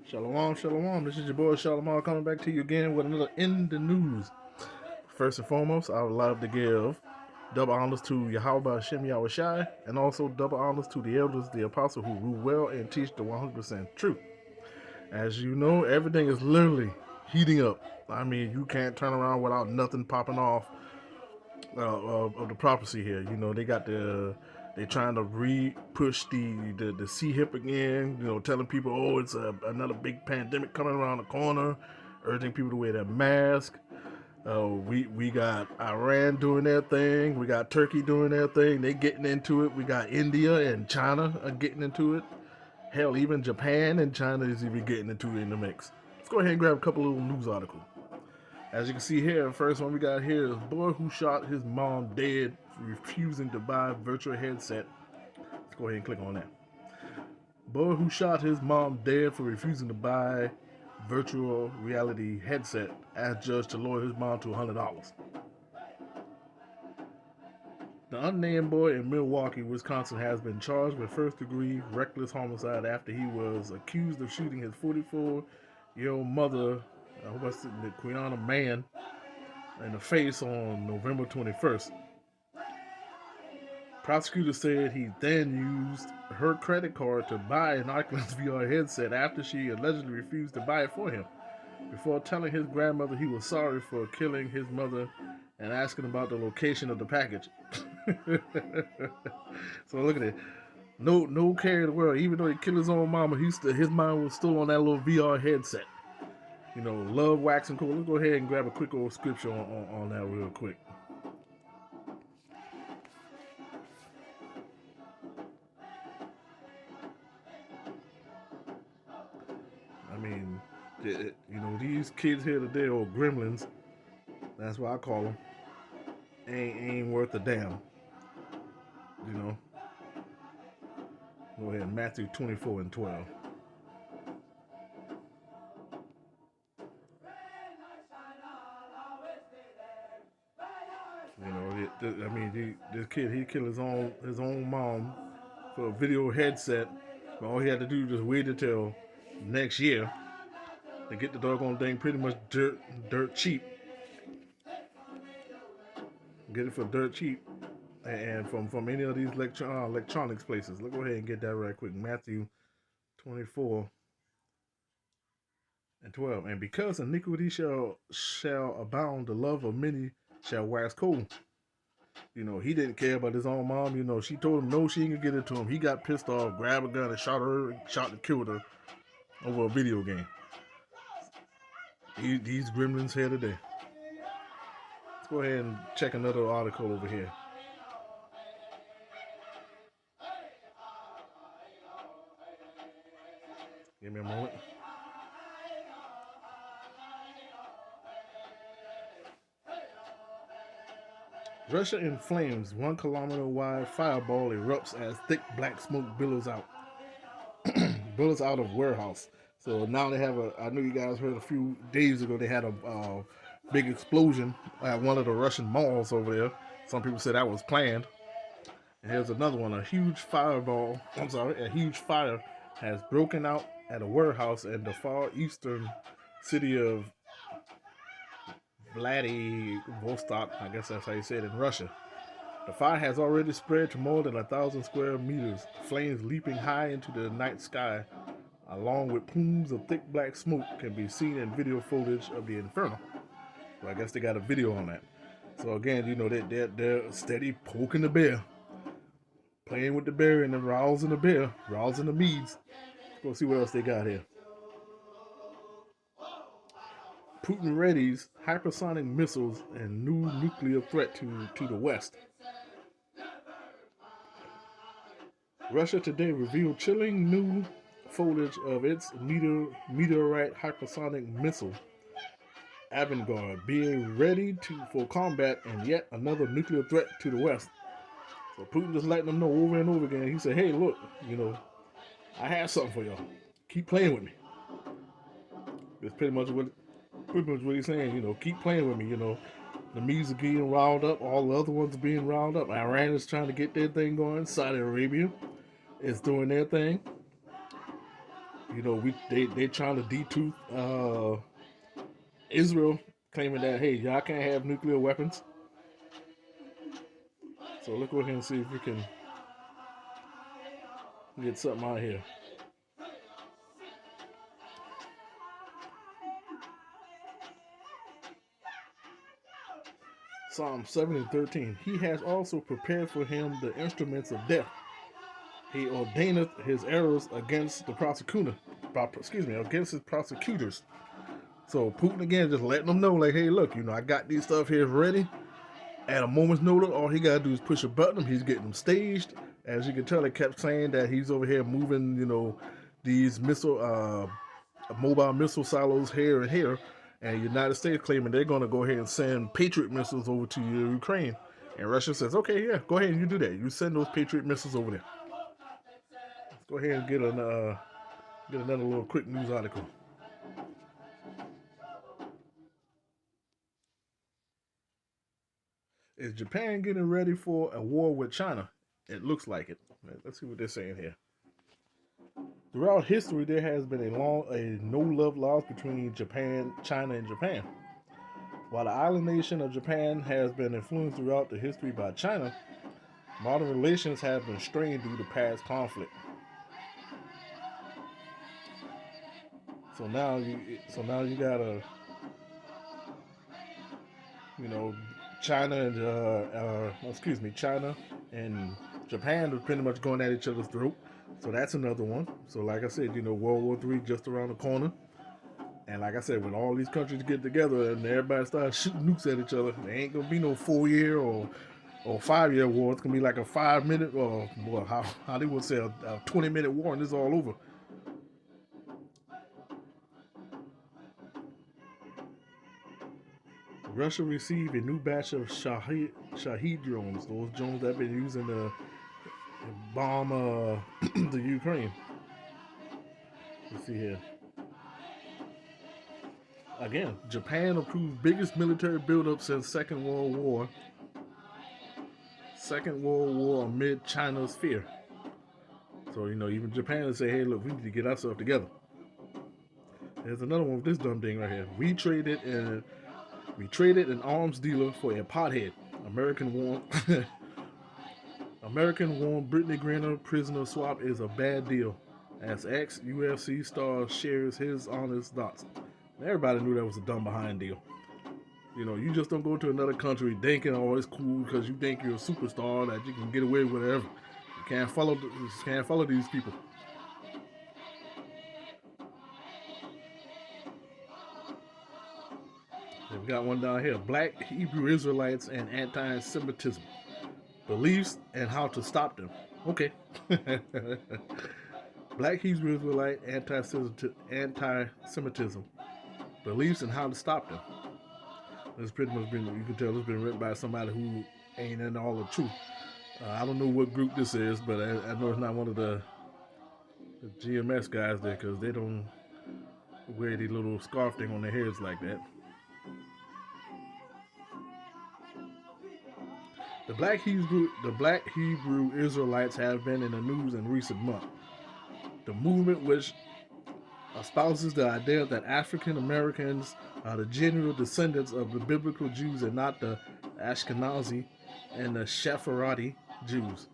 Shalom, shalom. This is your boy Shalom coming back to you again with another In the News. First and foremost, I would love to give double honors to Yahweh Hashem Yahushai and also double honors to the elders, the apostles who rule well and teach the 100% truth. As you know, everything is literally heating up. I mean, you can't turn around without nothing popping off of the prophecy here. You know, they trying to re-push the C hip again. You know, telling people, oh, it's another big pandemic coming around the corner, urging people to wear their mask. We got Iran doing their thing. We got Turkey doing their thing. They getting into it. We got India and China are getting into it. Hell, even Japan and China is even getting into it in the mix. Let's go ahead and grab a couple little news articles. As you can see here, the first one we got here is boy who shot his mom dead for refusing to buy virtual headset. Let's go ahead and click on that. Boy who shot his mom dead for refusing to buy virtual reality headset asked judge to lower his mom to $100. The unnamed boy in Milwaukee, Wisconsin has been charged with first-degree reckless homicide after he was accused of shooting his 44-year-old mother, Quiana Mann, in the face on November 21st. Prosecutors said he then used her credit card to buy an Oculus VR headset after she allegedly refused to buy it for him, before telling his grandmother he was sorry for killing his mother and asking about the location of the package. So look at it. No care in the world. Even though he killed his own mama, his mind was still on that little VR headset. You know, love, wax, and cool. Let's go ahead and grab a quick old scripture on that real quick. I mean, you know, these kids here today, or gremlins, that's what I call them, ain't worth a damn. You know. Go ahead, Matthew 24 and 12. You know, I mean, this kid, he killed his own mom for a video headset. But all he had to do was just wait until next year to get the doggone thing pretty much dirt cheap. Get it for dirt cheap, and from any of these electronics places. Let's go ahead and get that right quick. Matthew 24 and 12. And because iniquity shall abound, the love of many shall wax cold. You know, he didn't care about his own mom. You know, she told him no, she ain't gonna get it to him. He got pissed off, grabbed a gun, and shot and killed her over a video game. These gremlins here today. Let's go ahead and check another article over here. Give me a moment. Russia in flames. 1 kilometer wide fireball erupts as thick black smoke billows out. Billows out of warehouse. So now they have I know you guys heard a few days ago they had a big explosion at one of the Russian malls over there. Some people said that was planned. And here's another one. A huge fire has broken out at a warehouse in the far eastern city of Vladivostok, I guess that's how you say it, in Russia. The fire has already spread to more than 1,000 square meters, flames leaping high into the night sky, along with plumes of thick black smoke can be seen in video footage of the inferno. So I guess they got a video on that. So again, you know, they're steady poking the bear, playing with the bear and then rousing the bear, rousing the meads. Let's go see what else they got here. Putin readies hypersonic missiles and new nuclear threat to the West. Russia today revealed chilling new footage of its meteorite hypersonic missile, Avangard, being ready for combat and yet another nuclear threat to the West. So Putin just letting them know over and over again. He said, hey, look, you know, I have something for y'all. Keep playing with me. That's pretty much what he's saying. You know, keep playing with me. You know, the Medes are getting riled up. All the other ones are being riled up. Iran is trying to get their thing going. Saudi Arabia is doing their thing. You they trying to detooth Israel, claiming that hey, y'all can't have nuclear weapons. So let's go ahead and see if we can get something out here. Psalm 70:13. He has also prepared for him the instruments of death. He ordaineth his arrows against the prosecutor. Against his prosecutors. So Putin again just letting them know, like, hey, look, I got these stuff here ready. At a moment's notice, all he gotta do is push a button. He's getting them staged. As you can tell, they kept saying that he's over here moving, these mobile missile silos here and here. And the United States claiming they're going to go ahead and send Patriot missiles over to Ukraine. And Russia says, okay, yeah, go ahead and you do that. You send those Patriot missiles over there. Let's go ahead and get another little quick news article. Is Japan getting ready for a war with China? It looks like it. Let's see what they're saying here. Throughout history, there has been a no-love loss between China, and Japan. While the island nation of Japan has been influenced throughout the history by China, modern relations have been strained due to past conflict. So now you got China and Japan are pretty much going at each other's throat. So that's another one. So like I said, World War III just around the corner. And like I said, when all these countries get together and everybody starts shooting nukes at each other, there ain't gonna be no 4-year or 5-year war. It's gonna be like a 5-minute or how they would say a 20-minute war, and it's all over. Russia received a new batch of Shahed drones. Those drones that have been using to bomb the Ukraine. Let's see here. Again, Japan approved biggest military buildup since Second World War. Second World War amid China's fear. So even Japan will say, hey, look, we need to get ourselves together. There's another one with this dumb thing right here. We traded an arms dealer for a pothead. American warned Brittany Griner prisoner swap is a bad deal, as ex-UFC star shares his honest thoughts. Everybody knew that was a dumb behind deal. You just don't go to another country thinking, oh, it's cool because you think you're a superstar that you can get away with whatever. You can't follow these people. We've got one down here. Black Hebrew Israelites and anti-Semitism. Beliefs and how to stop them. Okay. Black Hebrew Israelite anti-Semitism. Beliefs and how to stop them. It's pretty much been, you can tell it's been written by somebody who ain't in all the truth. I don't know what group this is, but I know it's not one of the GMS guys there, because they don't wear the little scarf thing on their heads like that. The Black Hebrew Israelites have been in the news in recent months. The movement, which espouses the idea that African Americans are the genuine descendants of the biblical Jews and not the Ashkenazi and the Sephardi Jews,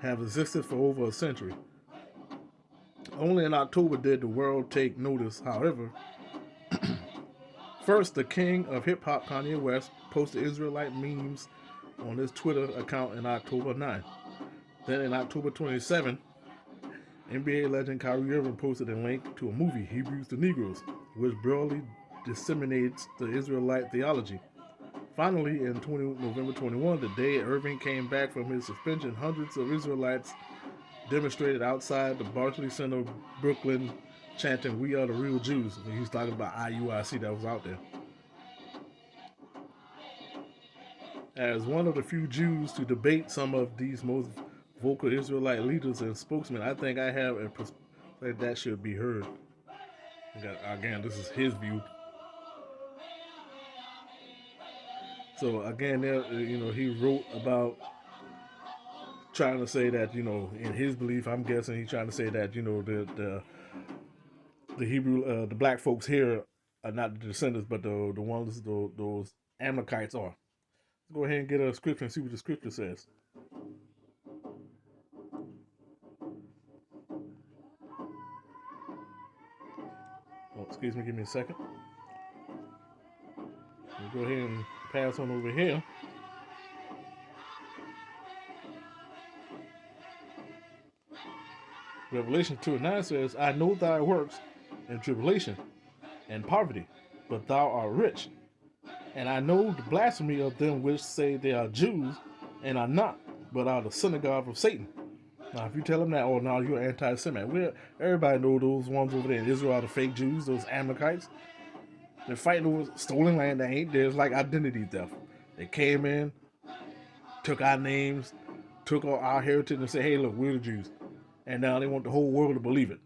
have existed for over a century. Only in October did the world take notice, however. First, the king of hip-hop, Kanye West, posted Israelite memes on his Twitter account in October 9. Then in October 27, NBA legend Kyrie Irving posted a link to a movie, Hebrews to Negroes, which broadly disseminates the Israelite theology. Finally, in November 21, the day Irving came back from his suspension, hundreds of Israelites demonstrated outside the Barclays Center, Brooklyn, chanting, "We are the real Jews." And he's talking about IUIC that was out there. As one of the few Jews to debate some of these most vocal Israelite leaders and spokesmen, I think I have a perspective that should be heard. Again, this is his view. So again, he wrote about trying to say that, in his belief, I'm guessing he's trying to say that, the Hebrew, the black folks here are not the descendants, but the ones those Amalekites are. Let's go ahead and get a scripture and see what the scripture says. Oh, excuse me, give me a second. We'll go ahead and pass on over here. Revelation 2:9 says, I know thy works and tribulation and poverty, but thou art rich. And I know the blasphemy of them which say they are Jews and are not, but are the synagogue of Satan. Now, if you tell them that, oh, no, you're anti-Semite. Everybody knows those ones over there in Israel are the fake Jews, those Amalekites. They're fighting over stolen land that ain't theirs, like identity theft. They came in, took our names, took our heritage, and said, hey, look, we're the Jews. And now they want the whole world to believe it.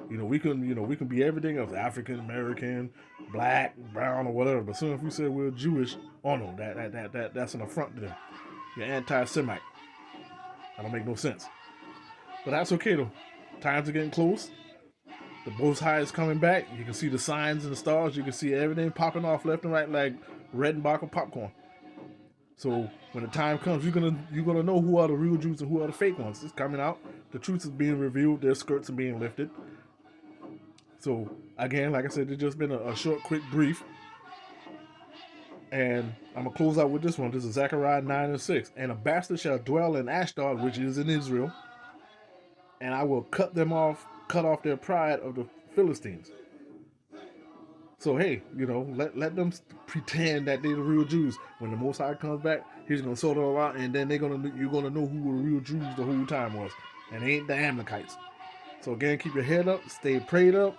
We can be everything else, African American, black, brown, or whatever. But soon as we say we're Jewish, oh no, that's an affront to them. You're anti-Semite. That don't make no sense. But that's okay though. Times are getting close. The Most High is coming back. You can see the signs and the stars. You can see everything popping off left and right like Redenbacher popcorn. So when the time comes, you're gonna know who are the real Jews and who are the fake ones. It's coming out. The truth is being revealed. Their skirts are being lifted. So again, like I said, it's just been a short, quick brief. And I'm gonna close out with this one. This is Zechariah 9:6. And a bastard shall dwell in Ashdod, which is in Israel, and I will cut off their pride of the Philistines. So hey, let them pretend that they're the real Jews. When the Most High comes back, he's gonna sort it all out, and then you're gonna know who the real Jews the whole time was, and they ain't the Amalekites. So again, keep your head up, stay prayed up,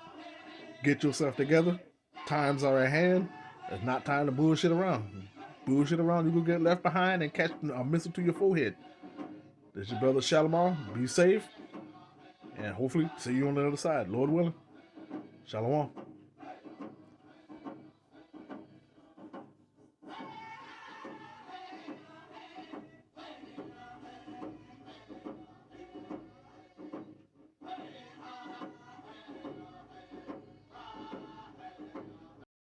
get yourself together. Times are at hand. It's not time to bullshit around. Bullshit around, you will get left behind and catch a missile to your forehead. This is your brother Shalimar. Be safe, and hopefully see you on the other side, Lord willing. Shalom.